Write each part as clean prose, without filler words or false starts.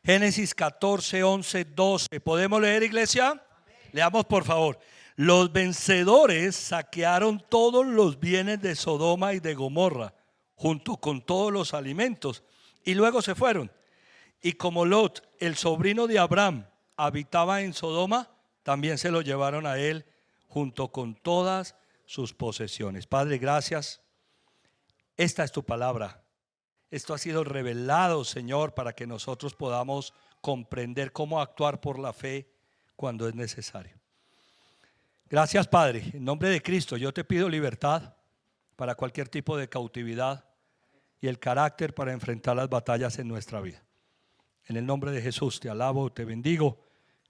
Génesis 14, 11, 12. ¿Podemos leer, iglesia? Amén. Leamos por favor. Los vencedores saquearon todos los bienes de Sodoma y de Gomorra, junto con todos los alimentos, y luego se fueron. Y como Lot, el sobrino de Abraham, habitaba en Sodoma, también se lo llevaron a él, junto con todas sus posesiones. Padre, gracias. Esta es tu palabra. Esto ha sido revelado, Señor, para que nosotros podamos comprender cómo actuar por la fe cuando es necesario. Gracias, Padre. En nombre de Cristo, yo te pido libertad para cualquier tipo de cautividad y el carácter para enfrentar las batallas en nuestra vida. En el nombre de Jesús te alabo, te bendigo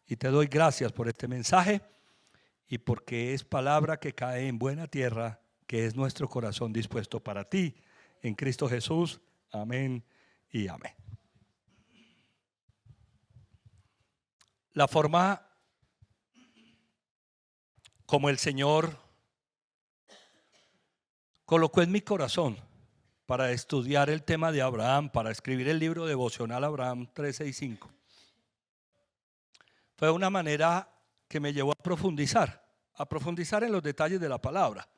y te doy gracias por este mensaje y porque es palabra que cae en buena tierra, que es nuestro corazón dispuesto para ti, en Cristo Jesús. Amén y amén. La forma como el Señor colocó en mi corazón para estudiar el tema de Abraham, para escribir el libro devocional Abraham 365, fue una manera que me llevó a profundizar en los detalles de la palabra,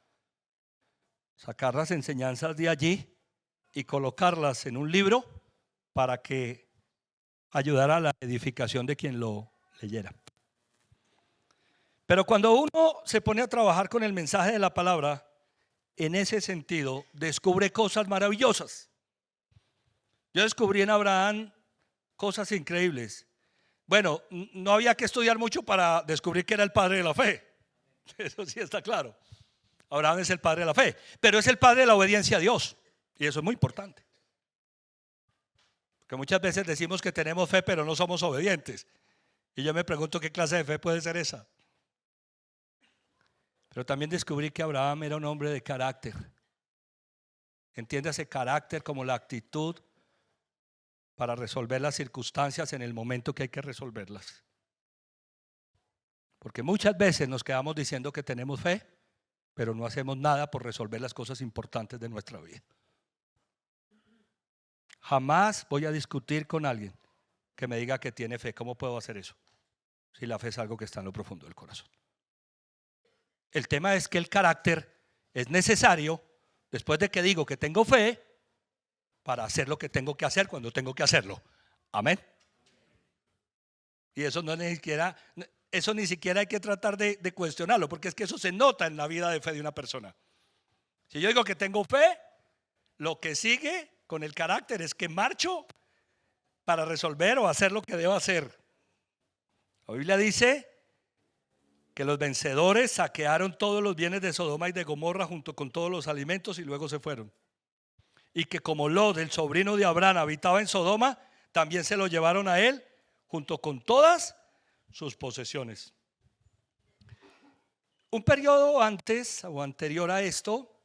sacar las enseñanzas de allí y colocarlas en un libro para que ayudara a la edificación de quien lo leyera. Pero cuando uno se pone a trabajar con el mensaje de la palabra, en ese sentido, descubre cosas maravillosas. Yo descubrí en Abraham cosas increíbles. Bueno, no había que estudiar mucho para descubrir que era el padre de la fe. Eso sí está claro. Abraham es el padre de la fe, pero es el padre de la obediencia a Dios. Y eso es muy importante. Porque muchas veces decimos que tenemos fe, pero no somos obedientes. Y yo me pregunto qué clase de fe puede ser esa. Pero también descubrí que Abraham era un hombre de carácter. Entiéndase carácter como la actitud para resolver las circunstancias en el momento que hay que resolverlas. Porque muchas veces nos quedamos diciendo que tenemos fe, pero no hacemos nada por resolver las cosas importantes de nuestra vida. Jamás voy a discutir con alguien que me diga que tiene fe. ¿Cómo puedo hacer eso? Si la fe es algo que está en lo profundo del corazón. El tema es que el carácter es necesario después de que digo que tengo fe para hacer lo que tengo que hacer cuando tengo que hacerlo. Amén. Y eso ni siquiera hay que tratar de cuestionarlo, porque es que eso se nota en la vida de fe de una persona. Si yo digo que tengo fe, lo que sigue con el carácter es que marcho para resolver o hacer lo que debo hacer. La Biblia dice que los vencedores saquearon todos los bienes de Sodoma y de Gomorra junto con todos los alimentos y luego se fueron. Y que como Lot, el sobrino de Abraham, habitaba en Sodoma, también se lo llevaron a él junto con todas sus posesiones. Un periodo antes o anterior a esto,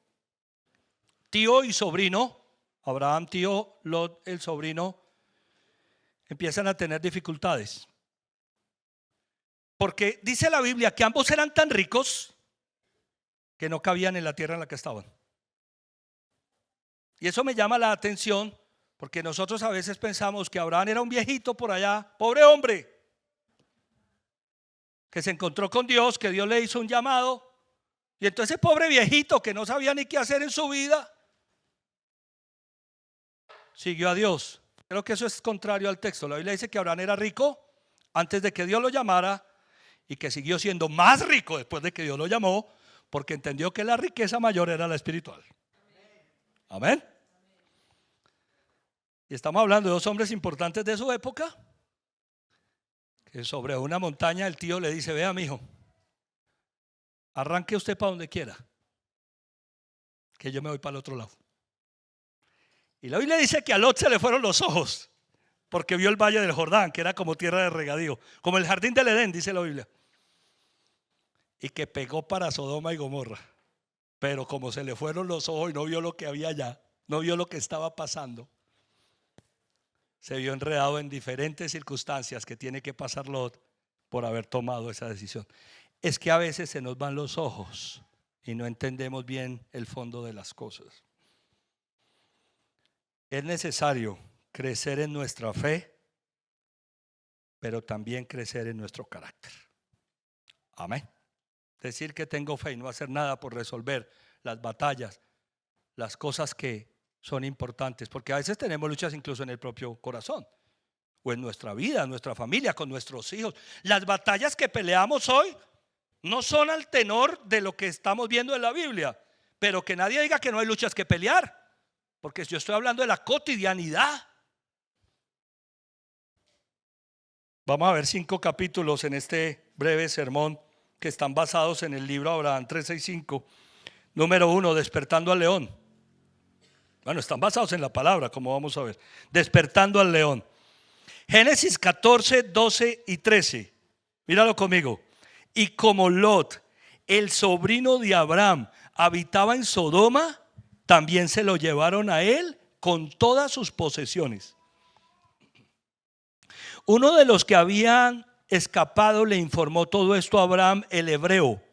tío y sobrino, Abraham tío, Lot el sobrino, empiezan a tener dificultades. Porque dice la Biblia que ambos eran tan ricos que no cabían en la tierra en la que estaban. Y eso me llama la atención porque nosotros a veces pensamos que Abraham era un viejito por allá, pobre hombre, que se encontró con Dios, que Dios le hizo un llamado. Y entonces ese pobre viejito que no sabía ni qué hacer en su vida, siguió a Dios. Creo que eso es contrario al texto. La Biblia dice que Abraham era rico antes de que Dios lo llamara y que siguió siendo más rico después de que Dios lo llamó, porque entendió que la riqueza mayor era la espiritual. Amén. Y estamos hablando de dos hombres importantes de su época, que sobre una montaña el tío le dice: vea, mijo, arranque usted para donde quiera, que yo me voy para el otro lado. Y la Biblia dice que a Lot se le fueron los ojos porque vio el valle del Jordán, que era como tierra de regadío, como el jardín del Edén, dice la Biblia. Y que pegó para Sodoma y Gomorra. Pero como se le fueron los ojos y no vio lo que había allá, no vio lo que estaba pasando, se vio enredado en diferentes circunstancias que tiene que pasar Lot por haber tomado esa decisión. Es que a veces se nos van los ojos y no entendemos bien el fondo de las cosas. Es necesario crecer en nuestra fe pero también crecer en nuestro carácter. Amén. Decir que tengo fe y no hacer nada por resolver las batallas, las cosas que son importantes, porque a veces tenemos luchas incluso en el propio corazón, o en nuestra vida, en nuestra familia, con nuestros hijos. Las batallas que peleamos hoy no son al tenor de lo que estamos viendo en la Biblia, pero que nadie diga que no hay luchas que pelear, porque yo estoy hablando de la cotidianidad. Vamos a ver 5 capítulos en este breve sermón que están basados en el libro Abraham 365. Número 1, despertando al león. Bueno, están basados en la palabra, como vamos a ver. Despertando al león. Génesis 14, 12 y 13. Míralo conmigo. Y como Lot, el sobrino de Abraham, habitaba en Sodoma, también se lo llevaron a él con todas sus posesiones. Uno de los que habían escapado le informó todo esto a Abraham, el hebreo,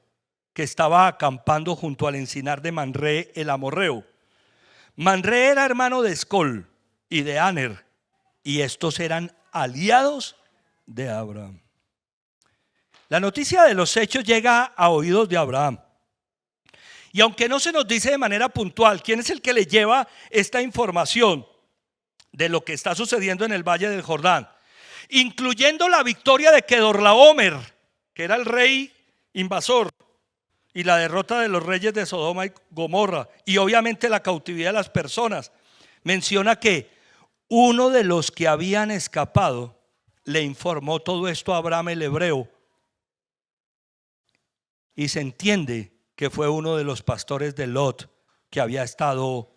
que estaba acampando junto al encinar de Manré, el amorreo. Manré era hermano de Escol y de Aner, y estos eran aliados de Abraham. La noticia de los hechos llega a oídos de Abraham. Y aunque no se nos dice de manera puntual quién es el que le lleva esta información de lo que está sucediendo en el Valle del Jordán, incluyendo la victoria de Kedorlaomer, que era el rey invasor, y la derrota de los reyes de Sodoma y Gomorra, y obviamente la cautividad de las personas, menciona que uno de los que habían escapado le informó todo esto a Abraham el hebreo, y se entiende que fue uno de los pastores de Lot, que había estado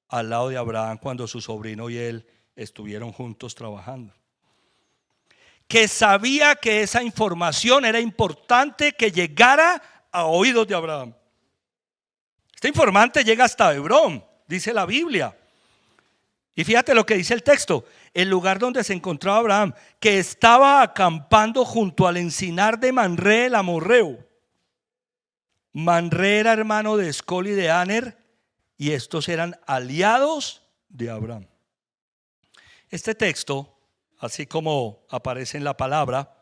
al lado de Abraham cuando su sobrino y él estuvieron juntos trabajando, que sabía que esa información era importante que llegara a oídos de Abraham. Este informante llega hasta Hebrón, dice la Biblia. Y fíjate lo que dice el texto: el lugar donde se encontraba Abraham, que estaba acampando junto al encinar de Manré el amorreo. Manré era hermano de Escol y de Aner, y estos eran aliados de Abraham. Este texto, así como aparece en la palabra,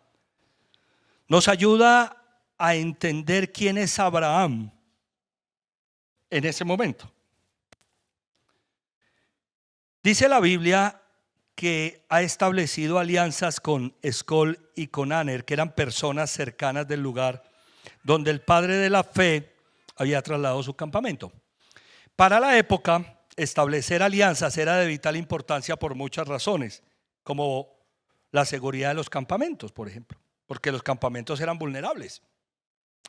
nos ayuda a entender quién es Abraham en ese momento. Dice la Biblia que ha establecido alianzas con Escol y con Aner, que eran personas cercanas del lugar donde el padre de la fe había trasladado su campamento. Para la época, establecer alianzas era de vital importancia por muchas razones, como la seguridad de los campamentos, por ejemplo, porque los campamentos eran vulnerables,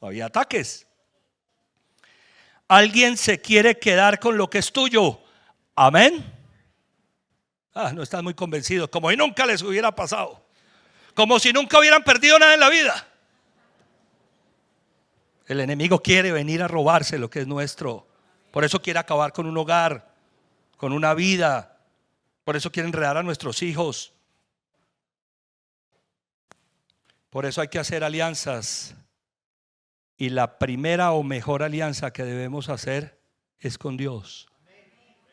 había ataques. Alguien se quiere quedar con lo que es tuyo, amén. No están muy convencidos, como si nunca les hubiera pasado, como si nunca hubieran perdido nada en la vida. El enemigo quiere venir a robarse lo que es nuestro. Por eso quiere acabar con un hogar, con una vida. Por eso quiere enredar a nuestros hijos. Por eso hay que hacer alianzas. Y la primera o mejor alianza que debemos hacer es con Dios.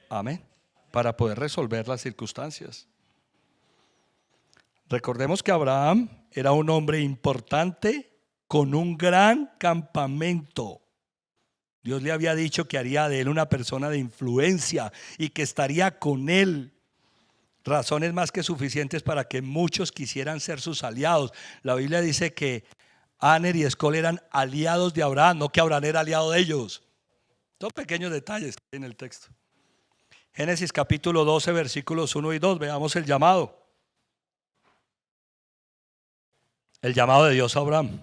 Amén. Para poder resolver las circunstancias. Recordemos que Abraham era un hombre importante con un gran campamento. Dios le había dicho que haría de él una persona de influencia y que estaría con él. Razones más que suficientes para que muchos quisieran ser sus aliados. La Biblia dice que Aner y Escol eran aliados de Abraham, no que Abraham era aliado de ellos. Son pequeños detalles en el texto. Génesis capítulo 12, versículos 1 y 2. Veamos el llamado. El llamado de Dios a Abraham.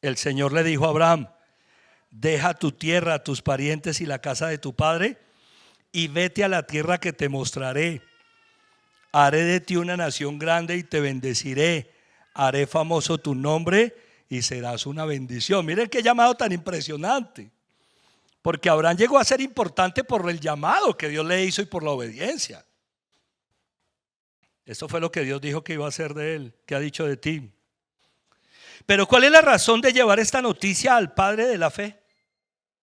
El Señor le dijo a Abraham: deja tu tierra, tus parientes y la casa de tu padre y vete a la tierra que te mostraré. Haré de ti una nación grande y te bendeciré. Haré famoso tu nombre y serás una bendición. Miren qué llamado tan impresionante. Porque Abraham llegó a ser importante por el llamado que Dios le hizo y por la obediencia. Esto fue lo que Dios dijo que iba a hacer de él, que ha dicho de ti. Pero ¿cuál es la razón de llevar esta noticia al padre de la fe?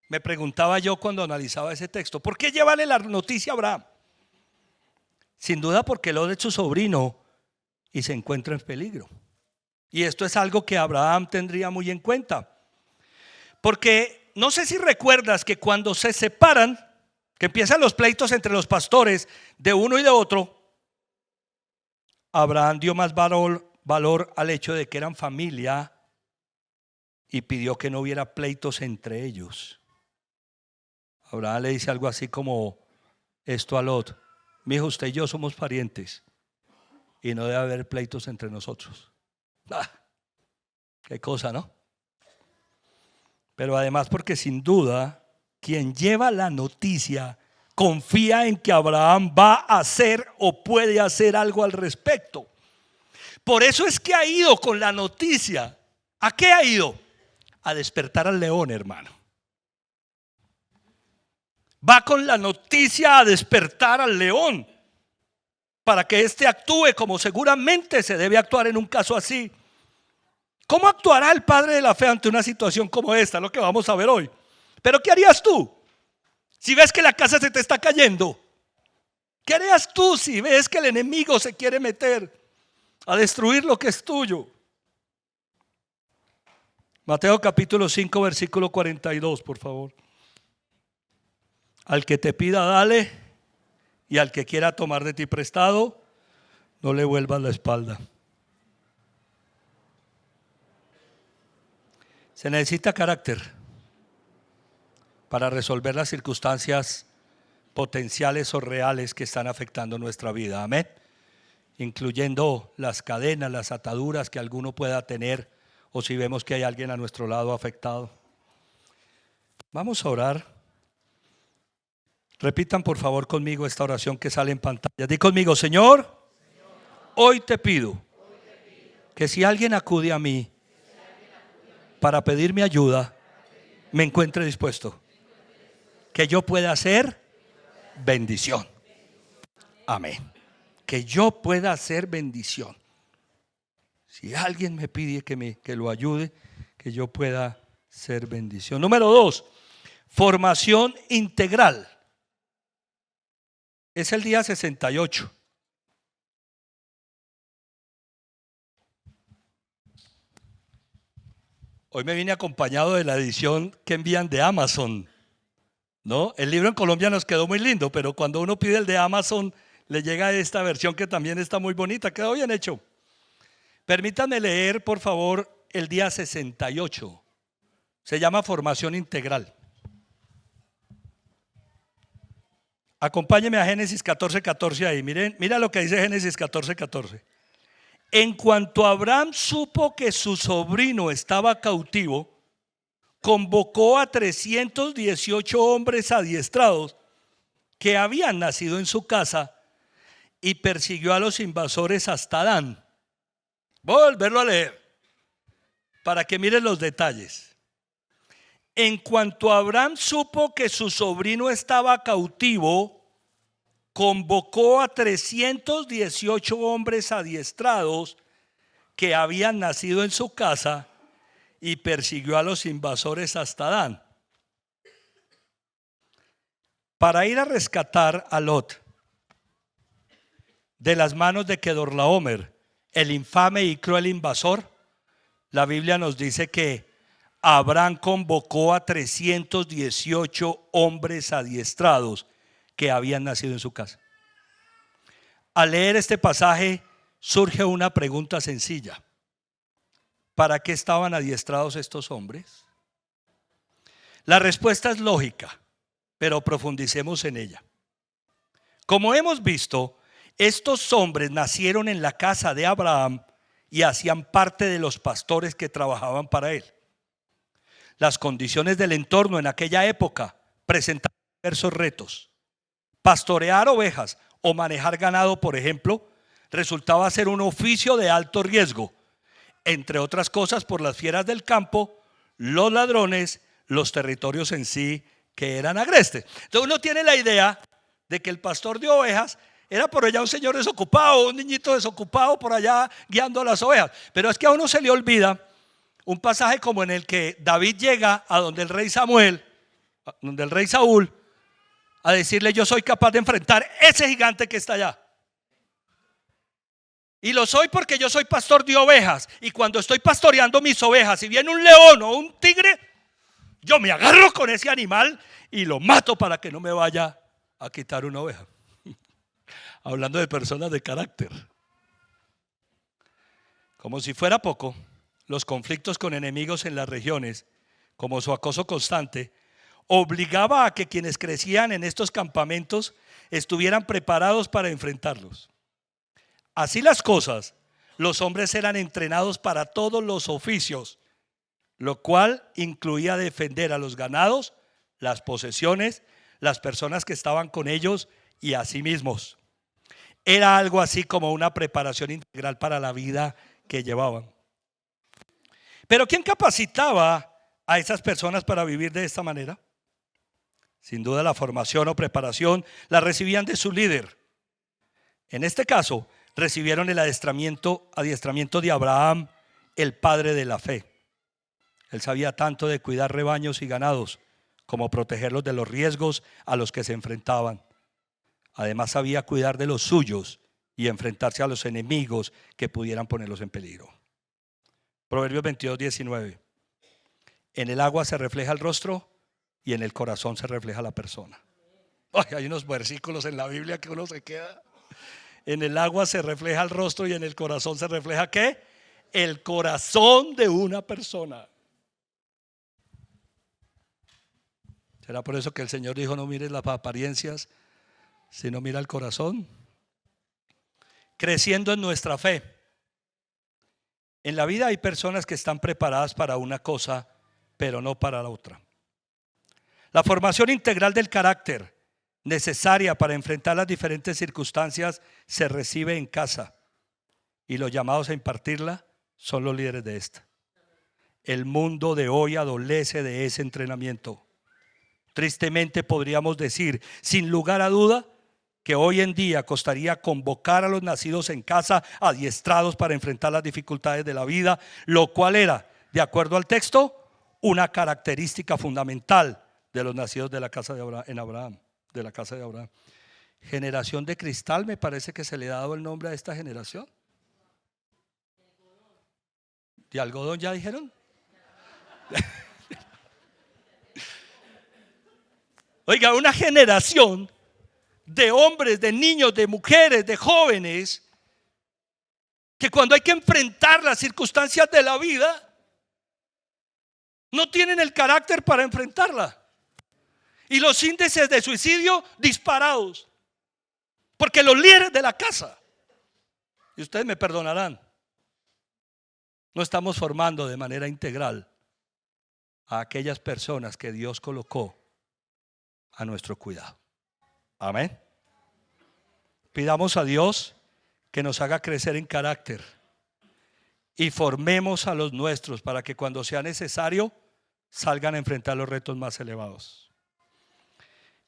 Me preguntaba yo cuando analizaba ese texto. ¿Por qué llevarle la noticia a Abraham? Sin duda porque Lot es su sobrino y se encuentra en peligro. Y esto es algo que Abraham tendría muy en cuenta. Porque no sé si recuerdas que cuando se separan, que empiezan los pleitos entre los pastores de uno y de otro, Abraham dio más valor al hecho de que eran familia y pidió que no hubiera pleitos entre ellos. Abraham le dice algo así como esto a Lot: mi hijo, usted y yo somos parientes y no debe haber pleitos entre nosotros. Qué cosa, ¿no? Pero además porque sin duda quien lleva la noticia confía en que Abraham va a hacer o puede hacer algo al respecto. Por eso es que ha ido con la noticia. ¿A qué ha ido? A despertar al león, hermano. Va con la noticia a despertar al león, para que éste actúe como seguramente se debe actuar en un caso así. ¿Cómo actuará el padre de la fe ante una situación como esta? Lo que vamos a ver hoy. Pero ¿qué harías tú si ves que la casa se te está cayendo? ¿Qué harías tú si ves que el enemigo se quiere meter a destruir lo que es tuyo? Mateo capítulo 5 versículo 42, por favor. Al que te pida, dale, y al que quiera tomar de ti prestado, no le vuelvas la espalda. Se necesita carácter para resolver las circunstancias potenciales o reales que están afectando nuestra vida. Amén. Incluyendo las cadenas, las ataduras que alguno pueda tener, o si vemos que hay alguien a nuestro lado afectado. Vamos a orar. Repitan por favor conmigo esta oración que sale en pantalla. Di conmigo: Señor, hoy te pido que si alguien acude a mí para pedirme ayuda, me encuentre dispuesto, que yo pueda hacer bendición. Amén. Que yo pueda hacer bendición. Si alguien me pide que lo ayude, que yo pueda ser bendición. Número 2, formación integral. Es el día 68. Hoy me vine acompañado de la edición que envían de Amazon, ¿no? El libro en Colombia nos quedó muy lindo, pero cuando uno pide el de Amazon, le llega esta versión que también está muy bonita, quedó bien hecho. Permítanme leer, por favor, el día 68. Se llama formación integral. Acompáñeme a Génesis 14:14 ahí. Mira lo que dice Génesis 14:14. En cuanto Abraham supo que su sobrino estaba cautivo, convocó a 318 hombres adiestrados que habían nacido en su casa y persiguió a los invasores hasta Dan. Voy a volverlo a leer para que miren los detalles. En cuanto Abraham supo que su sobrino estaba cautivo, convocó a 318 hombres adiestrados que habían nacido en su casa y persiguió a los invasores hasta Dan para ir a rescatar a Lot de las manos de Kedorlaomer, el infame y cruel invasor. La Biblia nos dice que Abraham convocó a 318 hombres adiestrados que habían nacido en su casa. Al leer este pasaje surge una pregunta sencilla: ¿para qué estaban adiestrados estos hombres? La respuesta es lógica, pero profundicemos en ella. Como hemos visto, estos hombres nacieron en la casa de Abraham y hacían parte de los pastores que trabajaban para él. Las condiciones del entorno en aquella época presentaban diversos retos. Pastorear ovejas o manejar ganado, por ejemplo, resultaba ser un oficio de alto riesgo, entre otras cosas por las fieras del campo, los ladrones, los territorios en sí que eran agrestes. Entonces uno tiene la idea de que el pastor de ovejas era por allá un señor desocupado, un niñito desocupado por allá guiando a las ovejas. Pero es que a uno se le olvida un pasaje como en el que David llega a donde el rey Samuel, donde el rey Saúl, a decirle: yo soy capaz de enfrentar ese gigante que está allá. Y lo soy porque yo soy pastor de ovejas. Y cuando estoy pastoreando mis ovejas, si viene un león o un tigre, yo me agarro con ese animal y lo mato para que no me vaya a quitar una oveja. Hablando de personas de carácter. Como si fuera poco, los conflictos con enemigos en las regiones, como su acoso constante, obligaba a que quienes crecían en estos campamentos estuvieran preparados para enfrentarlos. Así las cosas, los hombres eran entrenados para todos los oficios, lo cual incluía defender a los ganados, las posesiones, las personas que estaban con ellos y a sí mismos. Era algo así como una preparación integral para la vida que llevaban. Pero ¿quién capacitaba a esas personas para vivir de esta manera? Sin duda la formación o preparación la recibían de su líder. En este caso, recibieron el adiestramiento de Abraham, el padre de la fe. Él sabía tanto de cuidar rebaños y ganados como protegerlos de los riesgos a los que se enfrentaban. Además sabía cuidar de los suyos y enfrentarse a los enemigos que pudieran ponerlos en peligro. Proverbios 22:19. En el agua se refleja el rostro y en el corazón se refleja la persona. Ay, hay unos versículos en la Biblia que uno se queda. En el agua se refleja el rostro y en el corazón se refleja ¿qué? El corazón de una persona. ¿Será por eso que el Señor dijo no mires las apariencias, sino mira el corazón? Creciendo en nuestra fe. En la vida hay personas que están preparadas para una cosa, pero no para la otra. La formación integral del carácter necesaria para enfrentar las diferentes circunstancias se recibe en casa y los llamados a impartirla son los líderes de esta. El mundo de hoy adolece de ese entrenamiento. Tristemente podríamos decir, sin lugar a duda, que hoy en día costaría convocar a los nacidos en casa adiestrados para enfrentar las dificultades de la vida, lo cual era, de acuerdo al texto, una característica fundamental de los nacidos de la casa de Abraham, de la casa de Abraham. Generación de cristal, me parece que se le ha dado el nombre a esta generación. ¿De algodón ya dijeron? Oiga, una generación de hombres, de niños, de mujeres, de jóvenes, que cuando hay que enfrentar las circunstancias de la vida, no tienen el carácter para enfrentarla. Y los índices de suicidio disparados. Porque los líderes de la casa, y ustedes me perdonarán, no estamos formando de manera integral a aquellas personas que Dios colocó a nuestro cuidado. Amén. Pidamos a Dios que nos haga crecer en carácter y formemos a los nuestros para que cuando sea necesario salgan a enfrentar los retos más elevados.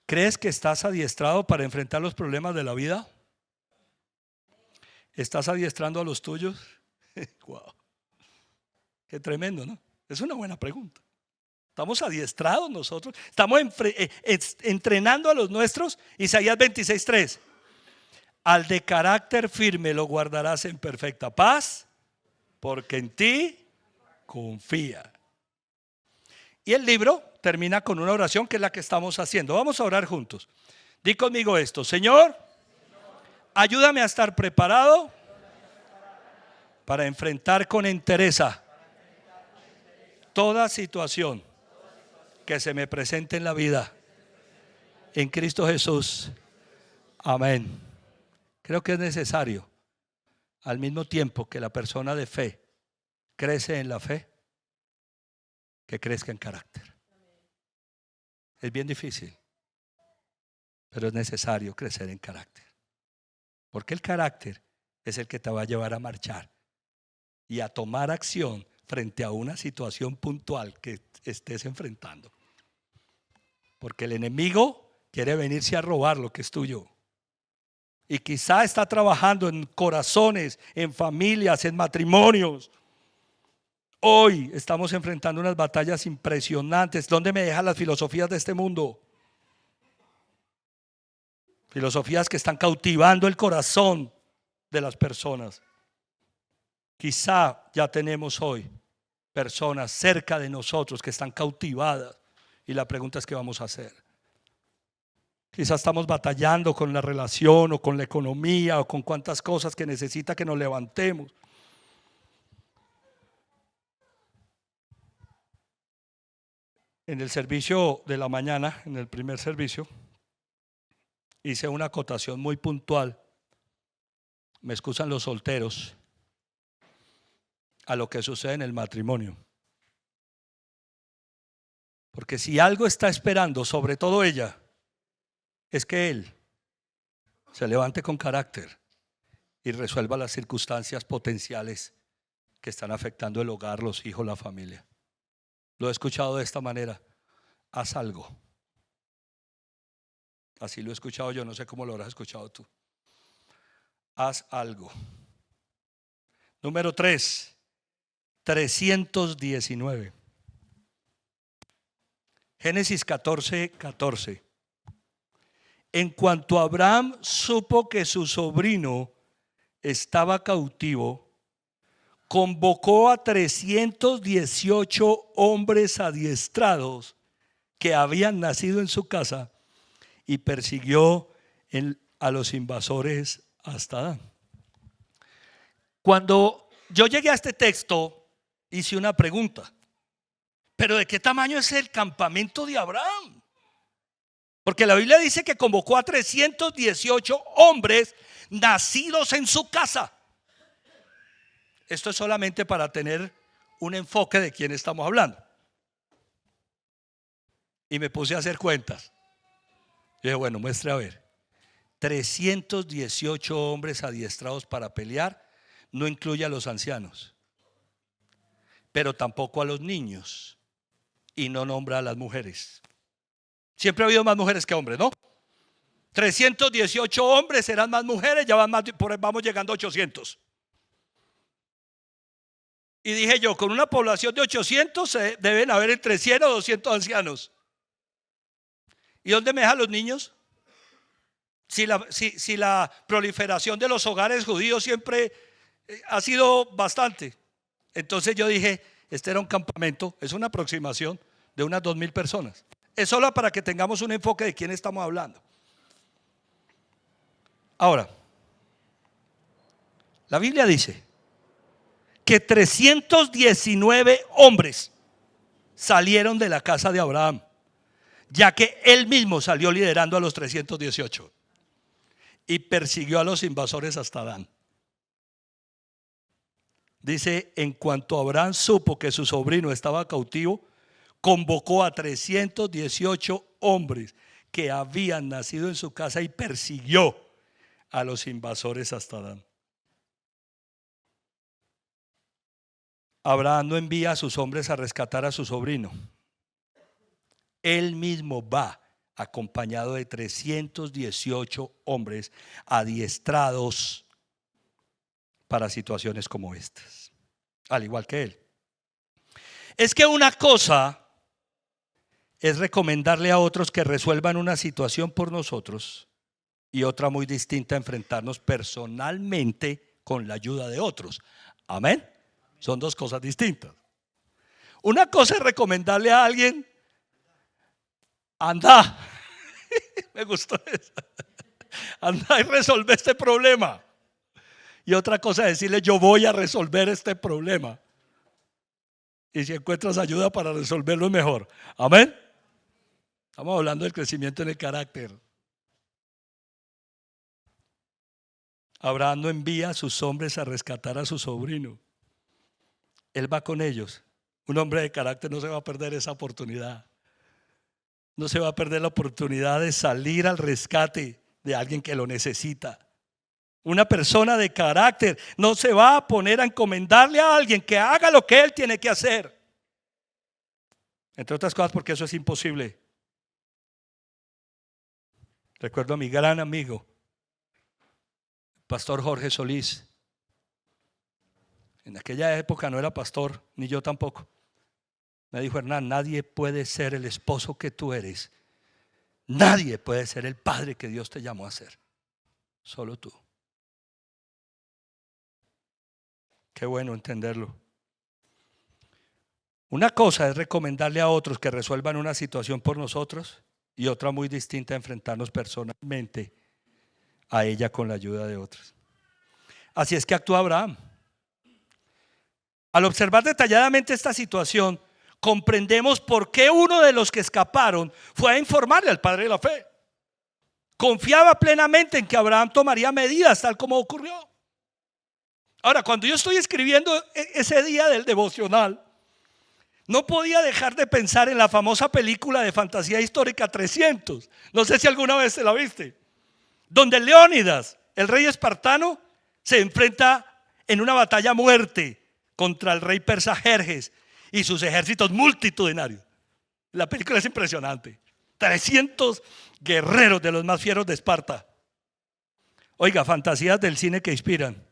¿Crees que estás adiestrado para enfrentar los problemas de la vida? ¿Estás adiestrando a los tuyos? Wow. Qué tremendo, ¿no? Es una buena pregunta. ¿Estamos adiestrados nosotros? ¿Estamos entrenando a los nuestros? Isaías 26:3. Al de carácter firme lo guardarás en perfecta paz, porque en ti confía. Y el libro termina con una oración que es la que estamos haciendo. Vamos a orar juntos. Di conmigo esto: Señor, ayúdame a estar preparado para enfrentar con entereza toda situación que se me presente en la vida. En Cristo Jesús. Amén. Creo que es necesario, al mismo tiempo que la persona de fe crece en la fe, que crezca en carácter. Es bien difícil, pero es necesario crecer en carácter. Porque el carácter es el que te va a llevar a marchar y a tomar acción frente a una situación puntual que estés enfrentando. Porque el enemigo quiere venirse a robar lo que es tuyo. Y quizá está trabajando en corazones, en familias, en matrimonios. Hoy estamos enfrentando unas batallas impresionantes. ¿Dónde me dejan las filosofías de este mundo? Filosofías que están cautivando el corazón de las personas. Quizá ya tenemos hoy personas cerca de nosotros que están cautivadas y la pregunta es: ¿qué vamos a hacer? Quizá estamos batallando con la relación o con la economía o con cuantas cosas que necesita que nos levantemos. En el servicio de la mañana, en el primer servicio, hice una acotación muy puntual. Me excusan los solteros a lo que sucede en el matrimonio. Porque si algo está esperando, sobre todo ella, es que él se levante con carácter y resuelva las circunstancias potenciales que están afectando el hogar, los hijos, la familia. Lo he escuchado de esta manera: haz algo. Así lo he escuchado yo, no sé cómo lo habrás escuchado tú. Haz algo. Número 3, 319. Génesis 14, 14. En cuanto Abraham supo que su sobrino estaba cautivo, convocó a 318 hombres adiestrados que habían nacido en su casa y persiguió a los invasores hasta Dan. Cuando yo llegué a este texto, hice una pregunta: ¿pero de qué tamaño es el campamento de Abraham? Porque la Biblia dice que convocó a 318 hombres nacidos en su casa. Esto es solamente para tener un enfoque de quién estamos hablando. Y me puse a hacer cuentas. Yo dije: bueno, muestre a ver. 318 hombres adiestrados para pelear. No incluye a los ancianos, pero tampoco a los niños, y no nombra a las mujeres. Siempre ha habido más mujeres que hombres, ¿no? 318 hombres, serán más mujeres, ya vamos llegando a 800. Y dije yo: con una población de 800 deben haber entre 100 o 200 ancianos. ¿Y dónde me dejan los niños? Si la proliferación de los hogares judíos siempre ha sido bastante. Entonces yo dije: este era un campamento, es una aproximación de unas 2000 personas. Es solo para que tengamos un enfoque de quién estamos hablando. Ahora, la Biblia dice que 319 hombres salieron de la casa de Abraham, ya que él mismo salió liderando a los 318 y persiguió a los invasores hasta Dan. Dice: en cuanto Abraham supo que su sobrino estaba cautivo, convocó a 318 hombres que habían nacido en su casa y persiguió a los invasores hasta Dan. Abraham no envía a sus hombres a rescatar a su sobrino. Él mismo va acompañado de 318 hombres adiestrados para situaciones como estas, al igual que él. Es que una cosa es recomendarle a otros que resuelvan una situación por nosotros, y otra muy distinta, enfrentarnos personalmente con la ayuda de otros. Amén. Son dos cosas distintas. Una cosa es recomendarle a alguien: anda, me gustó eso, anda y resolve este problema. Y otra cosa es decirle: yo voy a resolver este problema. Y si encuentras ayuda para resolverlo, es mejor. Amén. Estamos hablando del crecimiento en el carácter. Abraham no envía a sus hombres a rescatar a su sobrino. Él va con ellos. Un hombre de carácter no se va a perder esa oportunidad. No se va a perder la oportunidad de salir al rescate de alguien que lo necesita. Una persona de carácter no se va a poner a encomendarle a alguien que haga lo que él tiene que hacer. Entre otras cosas porque eso es imposible. Recuerdo a mi gran amigo, pastor Jorge Solís. En aquella época no era pastor, ni yo tampoco. Me dijo: Hernán, nadie puede ser el esposo que tú eres. Nadie puede ser el padre que Dios te llamó a ser. Solo tú. Qué bueno entenderlo. Una cosa es recomendarle a otros que resuelvan una situación por nosotros y otra muy distinta enfrentarnos personalmente a ella con la ayuda de otros. Así es que actúa Abraham. Al observar detalladamente esta situación, comprendemos por qué uno de los que escaparon fue a informarle al padre de la fe. Confiaba plenamente en que Abraham tomaría medidas tal como ocurrió. Ahora, cuando yo estoy escribiendo ese día del devocional, no podía dejar de pensar en la famosa película de fantasía histórica 300. No sé si alguna vez se la viste. Donde Leónidas, el rey espartano, se enfrenta en una batalla a muerte contra el rey persa Jerjes y sus ejércitos multitudinarios. La película es impresionante. 300 guerreros de los más fieros de Esparta. Oiga, fantasías del cine que inspiran.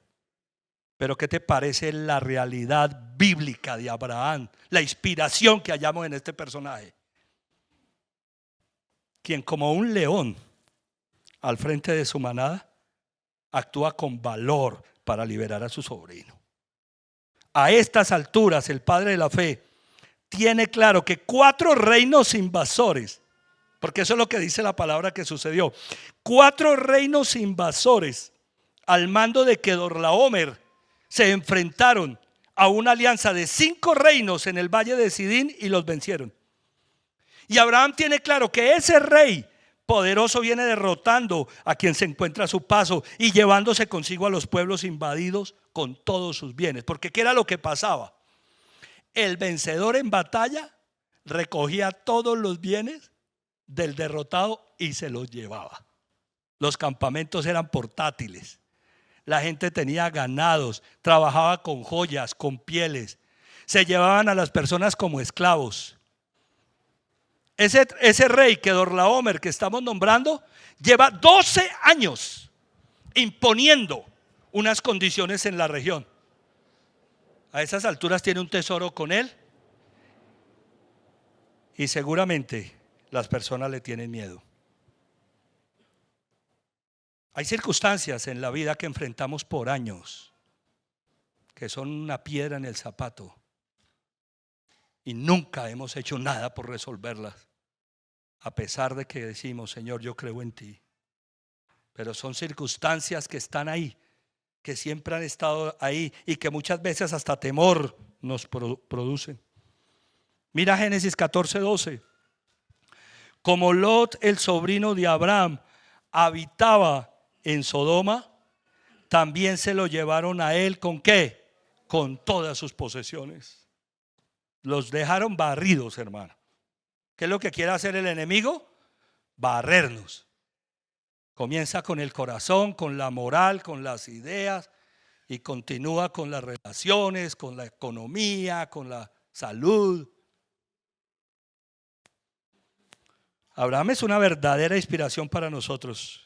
Pero ¿qué te parece la realidad bíblica de Abraham? La inspiración que hallamos en este personaje. Quien como un león al frente de su manada actúa con valor para liberar a su sobrino. A estas alturas el padre de la fe tiene claro que 4 reinos invasores, porque eso es lo que dice la palabra que sucedió, 4 reinos invasores al mando de Kedorlaomer se enfrentaron a una alianza de 5 reinos en el valle de Sidín y los vencieron. Y Abraham tiene claro que ese rey poderoso viene derrotando a quien se encuentra a su paso y llevándose consigo a los pueblos invadidos con todos sus bienes. Porque ¿qué era lo que pasaba? El vencedor en batalla recogía todos los bienes del derrotado y se los llevaba. Los campamentos eran portátiles. La gente tenía ganados, trabajaba con joyas, con pieles. Se llevaban a las personas como esclavos. Ese rey Kedorlaomer que estamos nombrando lleva 12 años imponiendo unas condiciones en la región. A esas alturas tiene un tesoro con él y seguramente las personas le tienen miedo. Hay circunstancias en la vida que enfrentamos por años que son una piedra en el zapato y nunca hemos hecho nada por resolverlas, a pesar de que decimos: Señor, yo creo en ti. Pero son circunstancias que están ahí, que siempre han estado ahí y que muchas veces hasta temor nos producen. Mira Génesis 14:12. Como Lot, el sobrino de Abraham, habitaba en Sodoma, también se lo llevaron a él. ¿Con qué? Con todas sus posesiones. Los dejaron barridos, hermano. ¿Qué es lo que quiere hacer el enemigo? Barrernos. Comienza con el corazón, con la moral, con las ideas y continúa con las relaciones, con la economía, con la salud. Abraham es una verdadera inspiración para nosotros,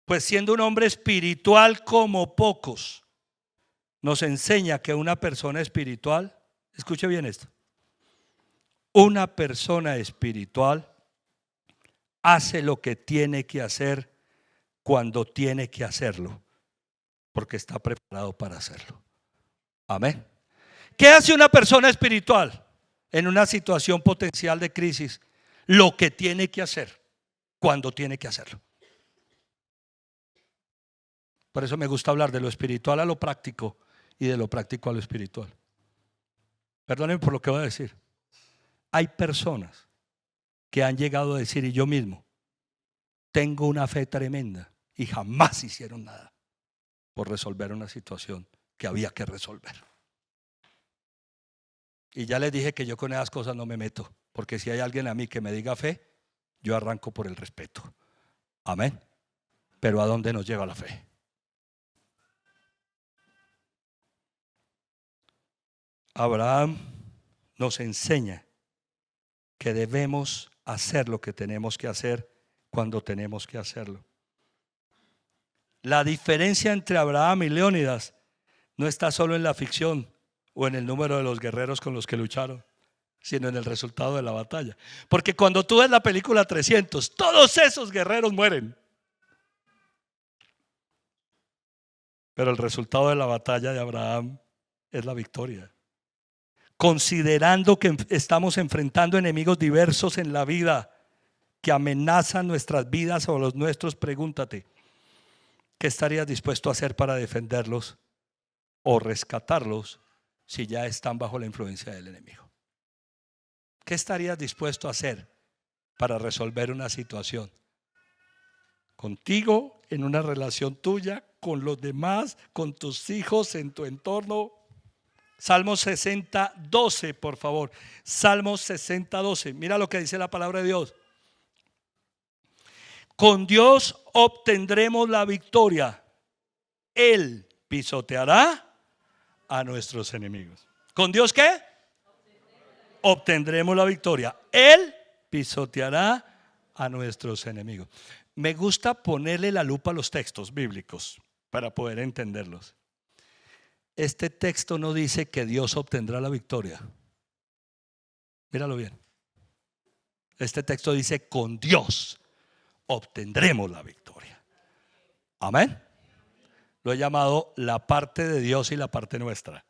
pues siendo un hombre espiritual como pocos, nos enseña que una persona espiritual, escuche bien esto, una persona espiritual hace lo que tiene que hacer cuando tiene que hacerlo, porque está preparado para hacerlo. Amén. ¿Qué hace una persona espiritual en una situación potencial de crisis? Lo que tiene que hacer cuando tiene que hacerlo. Por eso me gusta hablar de lo espiritual a lo práctico y de lo práctico a lo espiritual. Perdónenme por lo que voy a decir. Hay personas que han llegado a decir, y yo mismo, tengo una fe tremenda, y jamás hicieron nada por resolver una situación que había que resolver. Y ya les dije que yo con esas cosas no me meto, porque si hay alguien a mí que me diga fe, yo arranco por el respeto. Amén. Pero ¿a dónde nos lleva la fe? Abraham nos enseña que debemos hacer lo que tenemos que hacer cuando tenemos que hacerlo. La diferencia entre Abraham y Leónidas no está solo en la ficción o en el número de los guerreros con los que lucharon, sino en el resultado de la batalla. Porque cuando tú ves la película 300, todos esos guerreros mueren. Pero el resultado de la batalla de Abraham es la victoria. Considerando que estamos enfrentando enemigos diversos en la vida que amenazan nuestras vidas o los nuestros, pregúntate, ¿qué estarías dispuesto a hacer para defenderlos o rescatarlos si ya están bajo la influencia del enemigo? ¿Qué estarías dispuesto a hacer para resolver una situación? Contigo, en una relación tuya, con los demás, con tus hijos, en tu entorno. Salmo 60, 12, por favor. Salmo 60, 12. Mira lo que dice la palabra de Dios. Con Dios obtendremos la victoria. Él pisoteará a nuestros enemigos. ¿Con Dios qué? Obtendremos la victoria. Él pisoteará a nuestros enemigos. Me gusta ponerle la lupa a los textos bíblicos para poder entenderlos. Este texto no dice que Dios obtendrá la victoria. Míralo bien. Este texto dice: con Dios obtendremos la victoria. Amén. Lo he llamado la parte de Dios y la parte nuestra.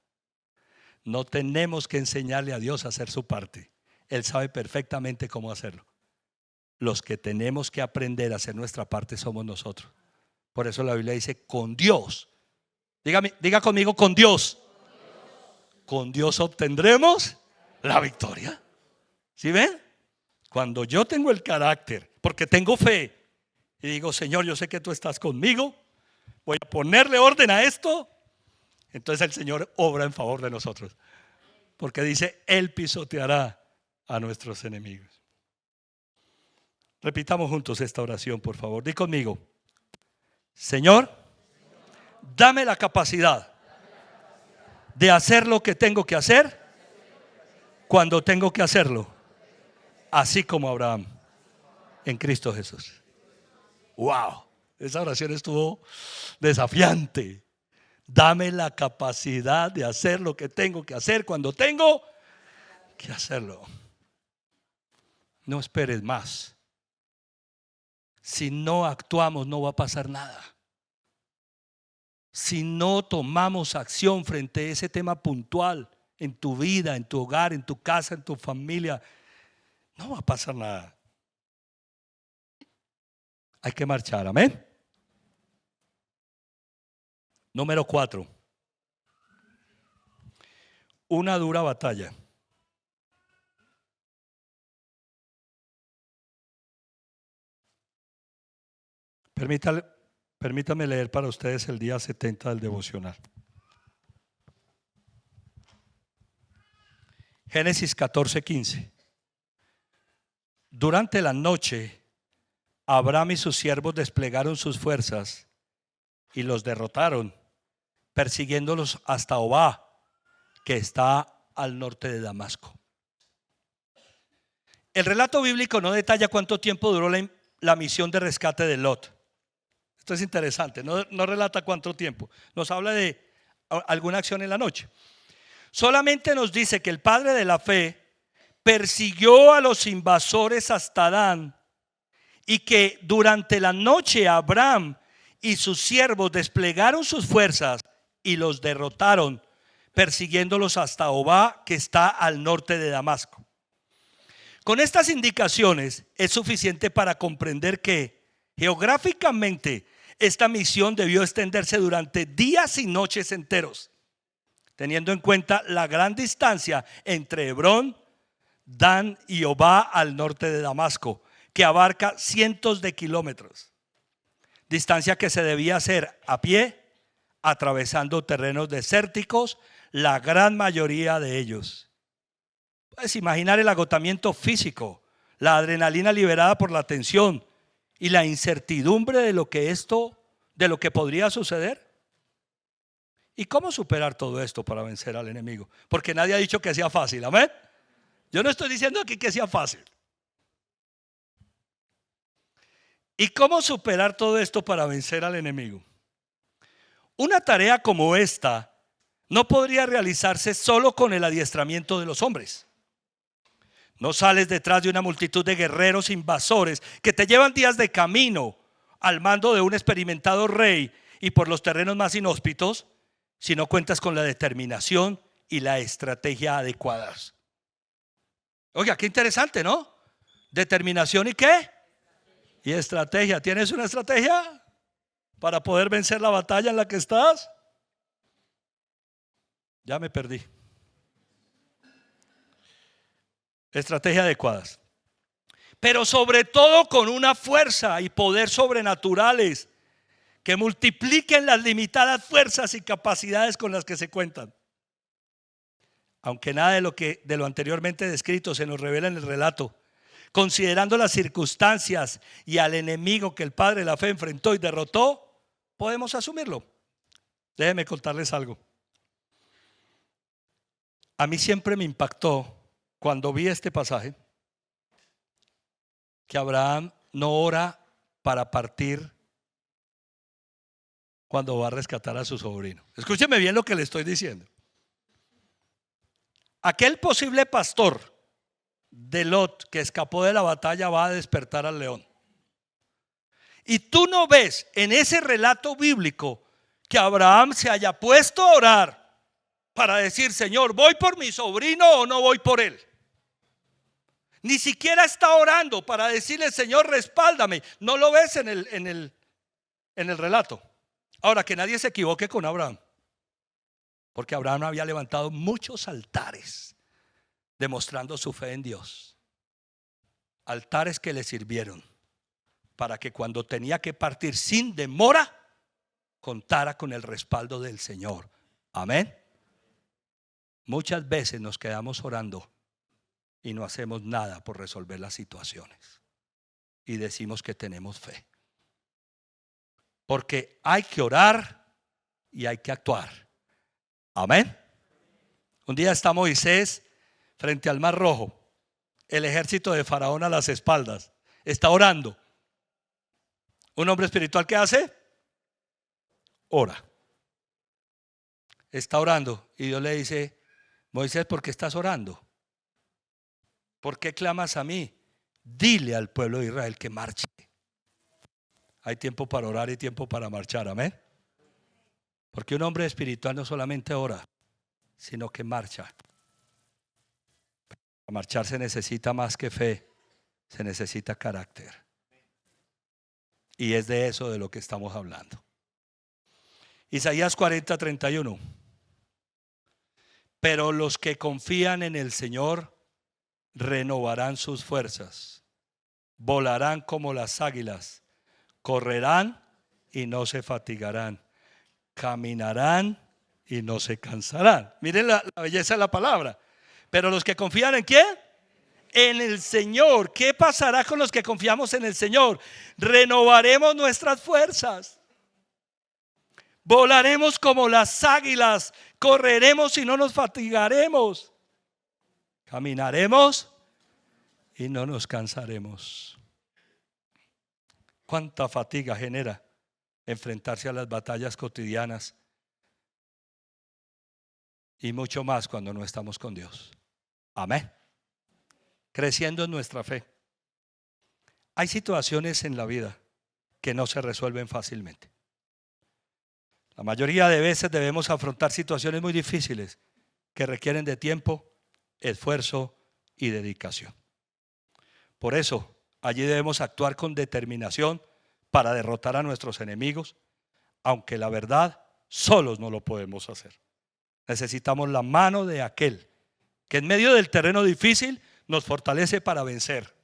No tenemos que enseñarle a Dios a hacer su parte. Él sabe perfectamente cómo hacerlo. Los que tenemos que aprender a hacer nuestra parte somos nosotros. Por eso la Biblia dice: con Dios. Diga conmigo: con Dios. Con Dios obtendremos la victoria. ¿Sí ven? Cuando yo tengo el carácter, porque tengo fe, y digo: Señor, yo sé que tú estás conmigo, voy a ponerle orden a esto. Entonces el Señor obra en favor de nosotros, porque dice: Él pisoteará a nuestros enemigos. Repitamos juntos esta oración, por favor. Di conmigo: Señor, dame la capacidad de hacer lo que tengo que hacer cuando tengo que hacerlo, así como Abraham, en Cristo Jesús. Wow, esa oración estuvo desafiante. Dame la capacidad de hacer lo que tengo que hacer cuando tengo que hacerlo. No esperes más. Si no actuamos, no va a pasar nada. Si no tomamos acción frente a ese tema puntual en tu vida, en tu hogar, en tu casa, en tu familia, no va a pasar nada. Hay que marchar, amén. Número 4. Una dura batalla. Permítame leer para ustedes el día 70 del devocional. Génesis 14:15. Durante la noche, Abraham y sus siervos desplegaron sus fuerzas y los derrotaron, persiguiéndolos hasta Obá, que está al norte de Damasco. El relato bíblico no detalla cuánto tiempo duró la misión de rescate de Lot. Esto es interesante, no relata cuánto tiempo. Nos habla de alguna acción en la noche. Solamente nos dice que el padre de la fe persiguió a los invasores hasta Dan, y que durante la noche Abraham y sus siervos desplegaron sus fuerzas y los derrotaron, persiguiéndolos hasta Obá, que está al norte de Damasco. Con estas indicaciones es suficiente para comprender que geográficamente esta misión debió extenderse durante días y noches enteros, teniendo en cuenta la gran distancia entre Hebrón, Dan y Obá al norte de Damasco, que abarca cientos de kilómetros, distancia que se debía hacer a pie, atravesando terrenos desérticos, la gran mayoría de ellos. Puedes imaginar el agotamiento físico, la adrenalina liberada por la tensión y la incertidumbre de lo que podría suceder. ¿Y cómo superar todo esto para vencer al enemigo? Porque nadie ha dicho que sea fácil, amén. Yo no estoy diciendo aquí que sea fácil. ¿Y cómo superar todo esto para vencer al enemigo? Una tarea como esta no podría realizarse solo con el adiestramiento de los hombres. No sales detrás de una multitud de guerreros invasores que te llevan días de camino al mando de un experimentado rey y por los terrenos más inhóspitos si no cuentas con la determinación y la estrategia adecuadas. Oiga, qué interesante, ¿no? Determinación y ¿qué? Y estrategia. ¿Tienes una estrategia para poder vencer la batalla en la que estás? Ya me perdí. Estrategia adecuadas. Pero sobre todo con una fuerza y poder sobrenaturales que multipliquen las limitadas fuerzas y capacidades con las que se cuentan. Aunque nada de lo anteriormente descrito se nos revela en el relato, considerando las circunstancias y al enemigo que el padre de la fe enfrentó y derrotó, podemos asumirlo. Déjenme contarles algo. A mí siempre me impactó cuando vi este pasaje que Abraham no ora para partir cuando va a rescatar a su sobrino. Escúcheme bien lo que le estoy diciendo. Aquel posible pastor de Lot que escapó de la batalla va a despertar al león. Y tú no ves en ese relato bíblico que Abraham se haya puesto a orar para decir: Señor, ¿voy por mi sobrino o no voy por él? Ni siquiera está orando para decirle: Señor, respáldame. No lo ves en el relato. Ahora, que nadie se equivoque con Abraham, porque Abraham había levantado muchos altares demostrando su fe en Dios. Altares que le sirvieron para que cuando tenía que partir sin demora, contara con el respaldo del Señor. Amén. Muchas veces nos quedamos orando y no hacemos nada por resolver las situaciones. Y decimos que tenemos fe. Porque hay que orar y hay que actuar. Amén. Un día está Moisés frente al Mar Rojo, el ejército de Faraón a las espaldas. Está orando. ¿Un hombre espiritual qué hace? Ora. Está orando y Dios le dice: Moisés, ¿por qué estás orando? ¿Por qué clamas a mí? Dile al pueblo de Israel que marche. Hay tiempo para orar y tiempo para marchar, amén. Porque un hombre espiritual no solamente ora, sino que marcha. Para marchar se necesita más que fe, se necesita carácter. Y es de eso de lo que estamos hablando. Isaías 40:31. Pero los que confían en el Señor renovarán sus fuerzas, volarán como las águilas, correrán y no se fatigarán, caminarán y no se cansarán. Miren la belleza de la palabra. Pero los que confían ¿en quién? En el Señor. ¿Qué pasará con los que confiamos en el Señor? Renovaremos nuestras fuerzas, volaremos como las águilas, correremos y no nos fatigaremos, caminaremos y no nos cansaremos. ¿Cuánta fatiga genera enfrentarse a las batallas cotidianas? Y mucho más cuando no estamos con Dios. Amén. Creciendo en nuestra fe. Hay situaciones en la vida que no se resuelven fácilmente. La mayoría de veces debemos afrontar situaciones muy difíciles que requieren de tiempo, esfuerzo y dedicación. Por eso, allí debemos actuar con determinación para derrotar a nuestros enemigos, aunque la verdad, solos no lo podemos hacer. Necesitamos la mano de aquel que en medio del terreno difícil nos fortalece para vencer.